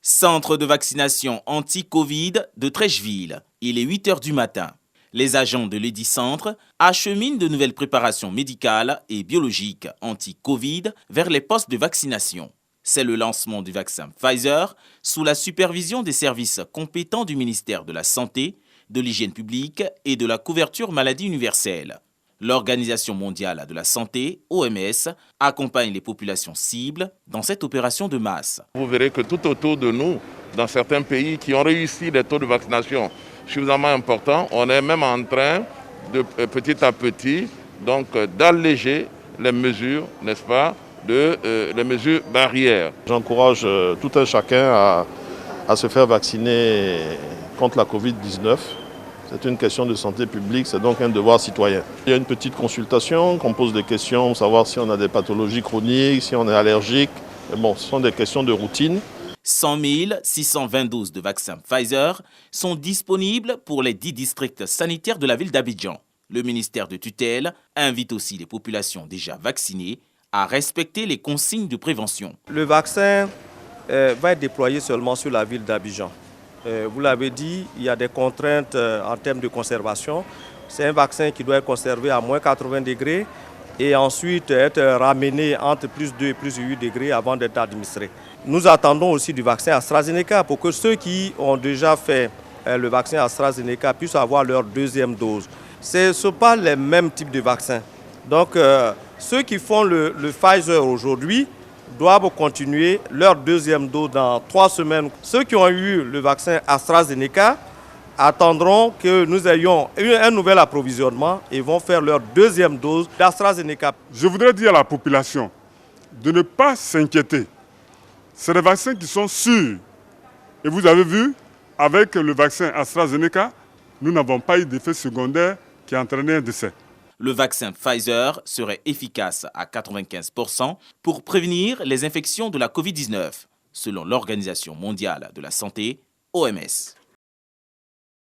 Centre de vaccination anti-Covid de Trècheville. Il est 8 h du matin. Les agents de l'édit centre acheminent de nouvelles préparations médicales et biologiques anti-Covid vers les postes de vaccination. C'est le lancement du vaccin Pfizer sous la supervision des services compétents du ministère de la Santé, de l'Hygiène publique et de la couverture maladie universelle. L'Organisation mondiale de la santé, OMS, accompagne les populations cibles dans cette opération de masse. Vous verrez que tout autour de nous, dans certains pays qui ont réussi les taux de vaccination suffisamment importants, on est même en train de petit à petit d'alléger les mesures, n'est-ce pas, les mesures barrières. J'encourage tout un chacun à se faire vacciner contre la Covid-19. C'est une question de santé publique, c'est donc un devoir citoyen. Il y a une petite consultation, qu'on pose des questions, savoir si on a des pathologies chroniques, si on est allergique. Mais bon, ce sont des questions de routine. 100 620 doses de vaccins Pfizer sont disponibles pour les 10 districts sanitaires de la ville d'Abidjan. Le ministère de tutelle invite aussi les populations déjà vaccinées à respecter les consignes de prévention. Le vaccin va être déployé seulement sur la ville d'Abidjan. Vous l'avez dit, il y a des contraintes en termes de conservation. C'est un vaccin qui doit être conservé à moins 80 degrés et ensuite être ramené entre plus 2 et plus 8 degrés avant d'être administré. Nous attendons aussi du vaccin AstraZeneca pour que ceux qui ont déjà fait le vaccin AstraZeneca puissent avoir leur deuxième dose. Ce ne sont pas les mêmes types de vaccins. Donc ceux qui font le Pfizer aujourd'hui doivent continuer leur deuxième dose dans 3 semaines. Ceux qui ont eu le vaccin AstraZeneca attendront que nous ayons un nouvel approvisionnement et vont faire leur deuxième dose d'AstraZeneca. Je voudrais dire à la population de ne pas s'inquiéter. C'est des vaccins qui sont sûrs. Et vous avez vu, avec le vaccin AstraZeneca, nous n'avons pas eu d'effet secondaire qui a entraîné un décès. Le vaccin Pfizer serait efficace à 95% pour prévenir les infections de la Covid-19, selon l'Organisation mondiale de la santé, OMS.